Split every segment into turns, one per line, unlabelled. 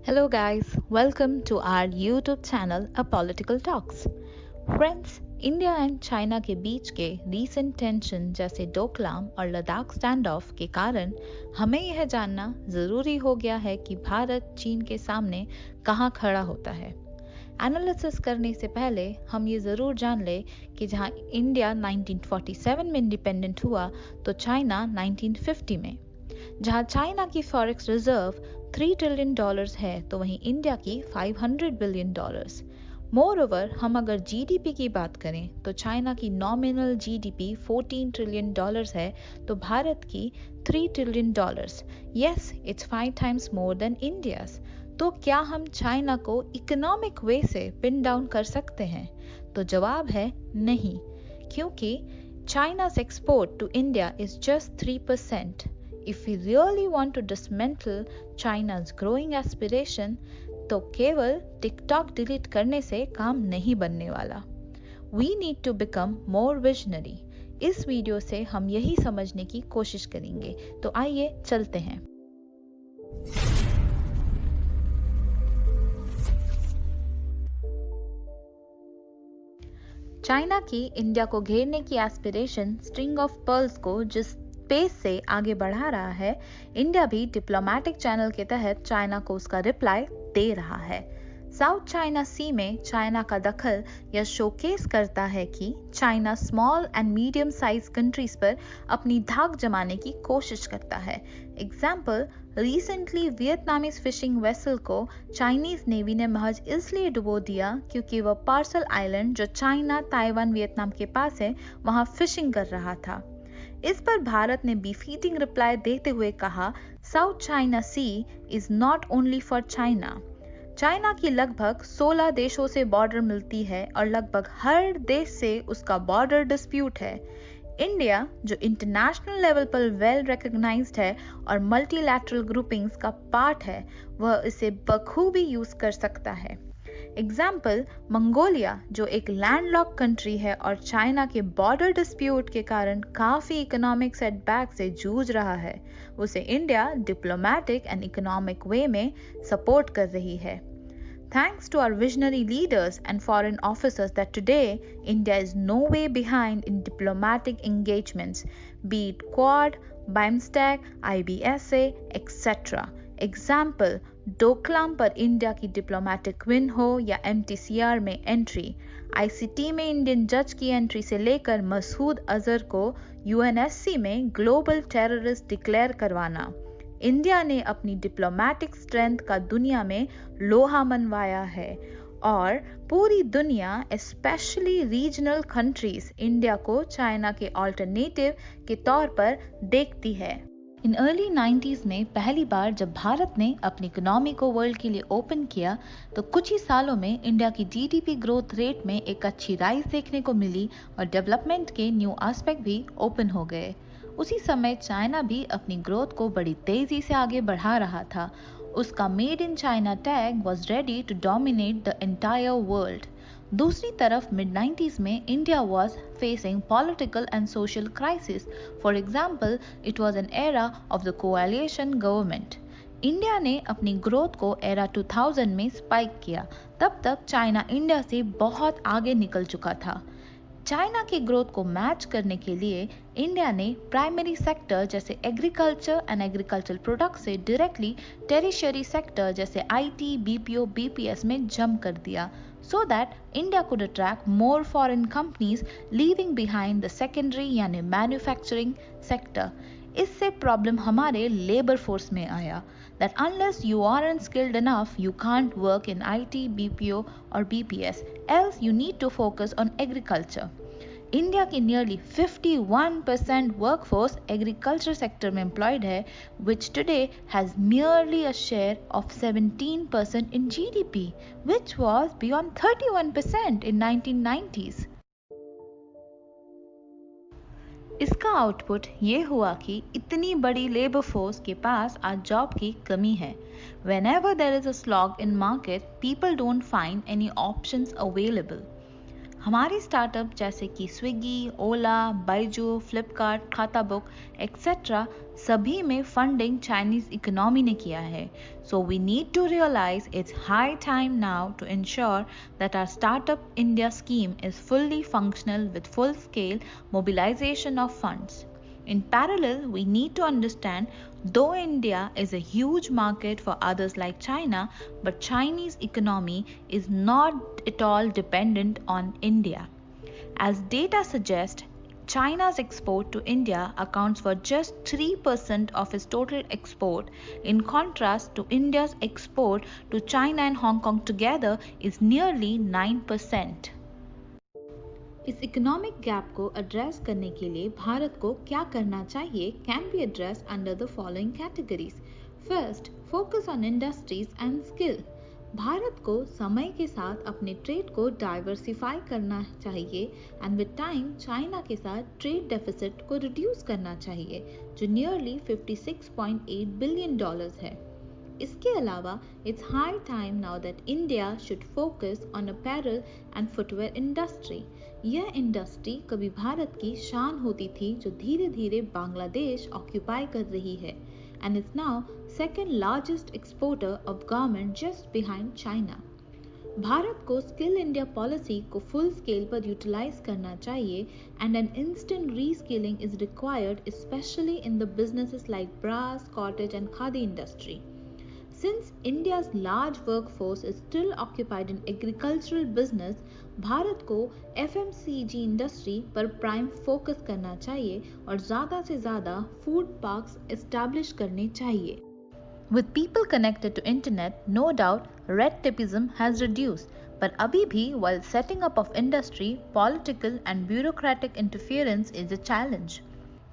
Hello, guys, welcome to our YouTube channel, A Political Talks. Friends, India and China के बीच के recent tension जैसे डोकलाम और Ladakh stand of के कारण हमें यह जानना जरूरी हो गया है कि भारत चीन के सामने कहां खड़ा होता है। एनालिसिस करने से पहले हम ये जरूर जान ले कि जहां इंडिया 1947 में इंडिपेंडेंट हुआ तो चाइना 1950 में। जहां चाइना की फॉरेक्स रिजर्व $3 ट्रिलियन है तो वहीं इंडिया की $500 बिलियन। मोर ओवर हम अगर जीडीपी की बात करें तो चाइना की नॉमिनल जीडीपी $14 ट्रिलियन है तो भारत की $3 trillion. Yes, it's 5 times more than India's. तो क्या हम चाइना को इकोनॉमिक वे से पिन डाउन कर सकते हैं? तो जवाब है नहीं, क्योंकि China's export to India is just 3%. If we really want to dismantle China's growing aspiration, तो केवल टिकटॉक डिलीट करने से काम नहीं बनने वाला। We need to become more visionary. इस वीडियो से हम यही समझने की कोशिश करेंगे, तो आइए चलते हैं। चाइना की इंडिया को घेरने की एस्पिरेशन स्ट्रिंग ऑफ पर्ल्स को जिस पेस से आगे बढ़ा रहा है, इंडिया भी डिप्लोमेटिक चैनल के तहत चाइना को उसका रिप्लाई दे रहा है। साउथ चाइना सी में चाइना का दखल यह शोकेस करता है कि China small and medium size countries पर अपनी धाक जमाने की कोशिश करता है। Example, recently Vietnamese fishing vessel को चाइनीज नेवी ने महज इसलिए डुबो दिया क्योंकि वह पार्सल आइलैंड जो चाइना, ताइवान, वियतनाम के पास है, वहां फिशिंग कर रहा था। इस पर भारत ने बीफीटिंग रिप्लाई देते हुए कहा, south China sea is not only for China. China की लगभग 16 देशों से बॉर्डर मिलती है और लगभग हर देश से उसका बॉर्डर डिस्प्यूट है। इंडिया, जो इंटरनेशनल लेवल पर वेल रिकॉग्नाइज्ड है और मल्टीलैटरल ग्रुपिंग्स का पार्ट है, वह इसे बखूबी यूज कर सकता है। एग्जाम्पल, मंगोलिया जो एक लैंडलॉक कंट्री है और चाइना के बॉर्डर डिस्प्यूट के कारण काफी इकोनॉमिक सेटबैक से जूझ रहा है, उसे इंडिया डिप्लोमेटिक एंड इकोनॉमिक वे में सपोर्ट कर रही है। Thanks to our visionary leaders and foreign officers that today India is no way behind in diplomatic engagements, be it Quad, BIMSTEC, IBSA, etc. Example, Doklam पर इंडिया की diplomatic win हो या MTCR में entry, ICT में Indian जज की entry से लेकर मसूद अजहर को UNSC में ग्लोबल टेररिस्ट डिक्लेयर करवाना, इंडिया ने अपनी डिप्लोमेटिक स्ट्रेंथ का दुनिया में लोहा मनवाया है और पूरी दुनिया, स्पेशली रीजनल कंट्रीज, इंडिया को चाइना के ऑल्टरनेटिव के तौर पर देखती है। इन अर्ली 90s में पहली बार जब भारत ने अपनी इकोनॉमी को वर्ल्ड के लिए ओपन किया तो कुछ ही सालों में इंडिया की जीडीपी ग्रोथ रेट में एक अच्छी राइज देखने को मिली और डेवलपमेंट के न्यू एस्पेक्ट भी ओपन हो गए। उसी समय चाइना भी अपनी ग्रोथ को बड़ी तेजी से आगे बढ़ा रहा था। उसका made in China tag was ready to dominate the entire world. दूसरी तरफ मिड 90s में India was facing political and social crisis. For example, it was an era of the coalition government. India ने अपनी growth को era 2000 में spike किया। तब तक चाइना इंडिया से बहुत आगे निकल चुका था। चाइना की ग्रोथ को मैच करने के लिए इंडिया ने प्राइमरी सेक्टर जैसे एग्रीकल्चर एंड एग्रीकल्चर प्रोडक्ट से डायरेक्टली टेरिशरी सेक्टर जैसे IT, BPO, BPS में जंप कर दिया, so that India could attract more foreign companies, leaving behind the secondary यानी मैन्युफैक्चरिंग सेक्टर। इससे प्रॉब्लम हमारे लेबर फोर्स में आया, that unless you aren't skilled enough, you can't work in IT, BPO और BPS, else you need to focus on agriculture. India की nearly 51% workforce agriculture sector में employed है, which today has merely a share of 17% in GDP, which was beyond 31% in 1990s. इसका output ये हुआ कि इतनी बड़ी लेबर फोर्स के पास आज जॉब की कमी है। Whenever there is a slog in market, people don't find any options available. हमारी स्टार्टअप जैसे कि स्विगी, ओला, बाइजू, फ्लिपकार्ट, खाता बुक एक्सेट्रा सभी में फंडिंग चाइनीज इकोनॉमी ने किया है. So we need to realise it's high time now to ensure that our startup India scheme is fully functional with full scale mobilization of funds. In parallel, we need to understand though India is a huge market for others like China, but Chinese economy is not at all dependent on India. As data suggest, China's export to India accounts for just 3% of its total export. In contrast to India's export to China and Hong Kong together is nearly 9%. इस economic gap को address करने के लिए भारत को क्या करना चाहिए can be address under the following categories. First, focus on industries and skill. Bharat को समय के साथ अपने ट्रेड को डाइवर्सिफाई करना चाहिए एंड विद टाइम चाइना के साथ ट्रेड डेफिसिट को रिड्यूस करना चाहिए जो नियरली $56.8 बिलियन है. इसके अलावा it's high time now that India should focus on apparel and footwear industry. यह इंडस्ट्री कभी भारत की शान होती थी जो धीरे धीरे बांग्लादेश ऑक्यूपाई कर रही है and is now second largest exporter of garment just behind China. Bharat को स्किल इंडिया पॉलिसी को फुल स्केल पर यूटिलाइज करना चाहिए and an instant reskilling is required specially in the businesses like brass, cottage and khadi industry. Since India's large workforce is still occupied in agricultural business, Bharat को FMCG industry पर prime focus करना चाहिए और ज़्यादा से ज़्यादा फूड पार्क्स एस्टैब्लिश करने चाहिए. With people connected to internet, no doubt red tapeism has reduced, पर अभी भी while setting up of industry, political and bureaucratic interference is a challenge.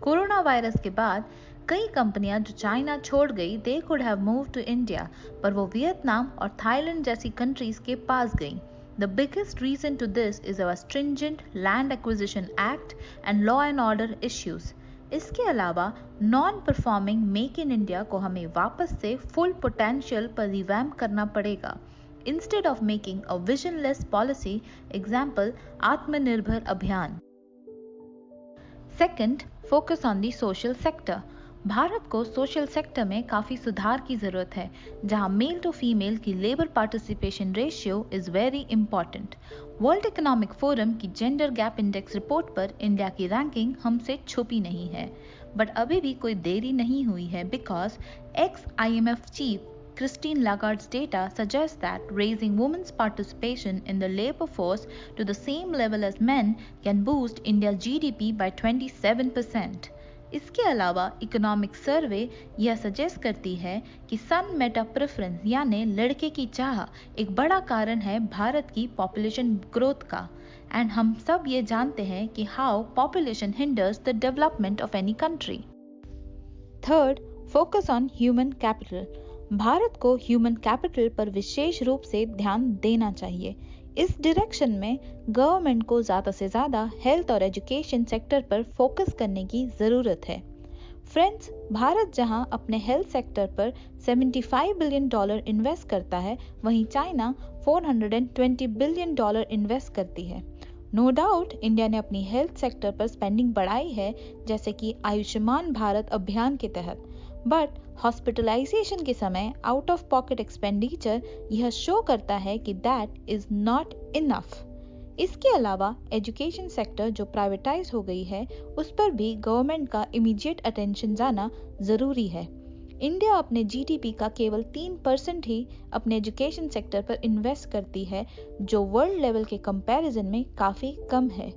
Corona virus के बाद कई कंपनियां जो चाइना छोड़ गई they could have move to India, पर वो वियतनाम और थाईलैंड जैसी कंट्रीज के पास गई. The biggest reason to this is our stringent land acquisition act and law and order issues. इसके अलावा non performing make in India को हमें वापस से फुल पोटेंशियल पर रिवैम्प करना पड़ेगा instead of making a visionless policy. Example आत्मनिर्भर अभियान. Second, focus on the social sector. Bharat को सोशल सेक्टर में काफ़ी सुधार की ज़रूरत है जहां मेल टू फीमेल की labour participation ratio is very important. World economic forum की जेंडर गैप इंडेक्स रिपोर्ट पर इंडिया की रैंकिंग हमसे छुपी नहीं है, बट अभी भी कोई देरी नहीं हुई है because x IMF chief Christine Lagarde's data suggests that raising women's participation in the labor force to the same level as men can boost India's GDP by 27%. इसके अलावा इकोनॉमिक सर्वे यह सजेस्ट करती है कि सन मेटा प्रेफरेंस यानी लड़के की चाह एक बड़ा कारण है भारत की पॉपुलेशन ग्रोथ का. एंड हम सब ये जानते हैं कि how population hinders the development of any country. Third, focus on human capital. Bharat को ह्यूमन कैपिटल पर विशेष रूप से ध्यान देना चाहिए. इस डायरेक्शन में गवर्नमेंट को ज़्यादा से ज़्यादा हेल्थ और एजुकेशन सेक्टर पर फोकस करने की ज़रूरत है. फ्रेंड्स, भारत जहां अपने हेल्थ सेक्टर पर $75 बिलियन इन्वेस्ट करता है, वहीं चाइना $420 बिलियन इन्वेस्ट करती है. नो डाउट इंडिया ने अपनी हेल्थ सेक्टर पर स्पेंडिंग बढ़ाई है, जैसे कि आयुष्मान भारत अभियान के तहत, बट हॉस्पिटलाइजेशन के समय आउट ऑफ पॉकेट एक्सपेंडिचर यह शो करता है कि दैट इज नॉट इनफ. इसके अलावा एजुकेशन सेक्टर जो प्राइवेटाइज हो गई है उस पर भी गवर्नमेंट का इमीडिएट अटेंशन जाना जरूरी है. इंडिया अपने GDP का केवल 3% ही अपने एजुकेशन सेक्टर पर इन्वेस्ट करती है, जो वर्ल्ड लेवल के कंपैरिजन में काफ़ी कम है.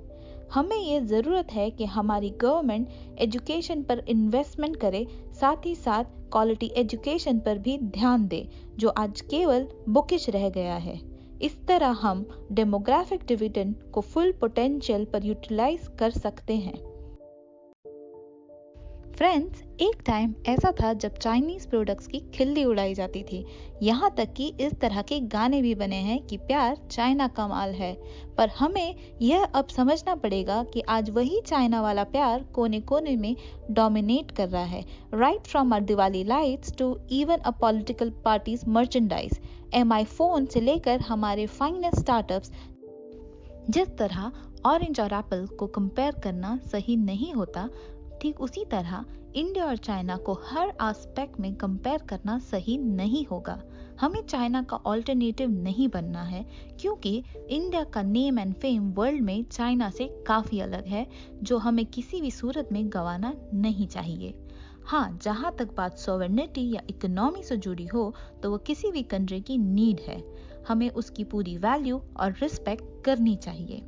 हमें ये ज़रूरत है कि हमारी गवर्नमेंट एजुकेशन पर इन्वेस्टमेंट करे, साथ ही साथ क्वालिटी एजुकेशन पर भी ध्यान दे जो आज केवल बुकिश रह गया है. इस तरह हम डेमोग्राफिक डिविडेंड को फुल पोटेंशियल पर यूटिलाइज कर सकते हैं. फ्रेंड्स, एक टाइम ऐसा था जब चाइनीज प्रोडक्ट्स की खिल्ली उड़ाई जाती थी. यहाँ तक कि इस तरह के गाने भी बने हैं कि प्यार चाइना का माल है. पर हमें यह अब समझना पड़ेगा कि आज वही चाइना वाला प्यार कोने कोने में डोमिनेट कर रहा है. Right from our Diwali lights to even a political parties merchandise, MI phone से लेकर हमारे फाइनेस्ट स्टार्टअप्स, जिस तरह ऑरेंज और एप्पल को कंपेयर करना सही नहीं होता, ठीक उसी तरह इंडिया और चाइना को हर एस्पेक्ट में कंपेयर करना सही नहीं होगा। हमें चाइना का ऑल्टरनेटिव नहीं बनना है, क्योंकि इंडिया का नेम एंड फेम वर्ल्ड में चाइना से काफी अलग है, जो हमें किसी भी सूरत में गंवाना नहीं चाहिए। हाँ, जहाँ तक बात सॉवरेनिटी या इकोनॉमी से जुड़ी हो, तो वो किसी भी कंट्री की नीड है। हमें उसकी पूरी वैल्यू और रिस्पेक्ट करनी चाहिए।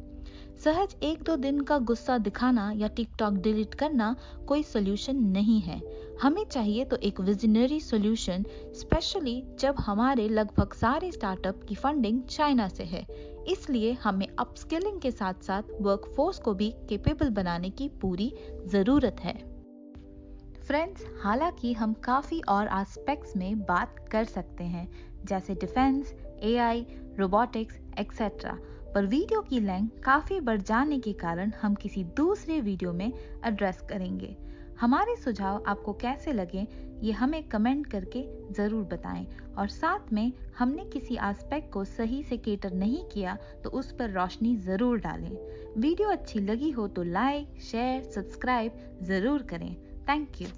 सहज 1-2 दिन का गुस्सा दिखाना या टिकटॉक डिलीट करना कोई सोल्यूशन नहीं है। हमें चाहिए तो एक विजनरी सोल्यूशन, स्पेशली जब हमारे लगभग सारे स्टार्टअप की फंडिंग चाइना से है। इसलिए हमें अपस्किलिंग के साथ साथ वर्कफोर्स को भी कैपेबल बनाने की पूरी जरूरत है। फ्रेंड्स, हालांकि हम काफी और एस्पेक्ट्स में बात कर सकते हैं, जैसे डिफेंस, एआई, रोबोटिक्स एक्सेट्रा, पर वीडियो की लेंथ काफी बढ़ जाने के कारण हम किसी दूसरे वीडियो में एड्रेस करेंगे। हमारे सुझाव आपको कैसे लगे, ये हमें कमेंट करके जरूर बताएं, और साथ में हमने किसी एस्पेक्ट को सही से केटर नहीं किया तो उस पर रोशनी जरूर डालें। वीडियो अच्छी लगी हो तो लाइक, शेयर, सब्सक्राइब जरूर करें। Thank you.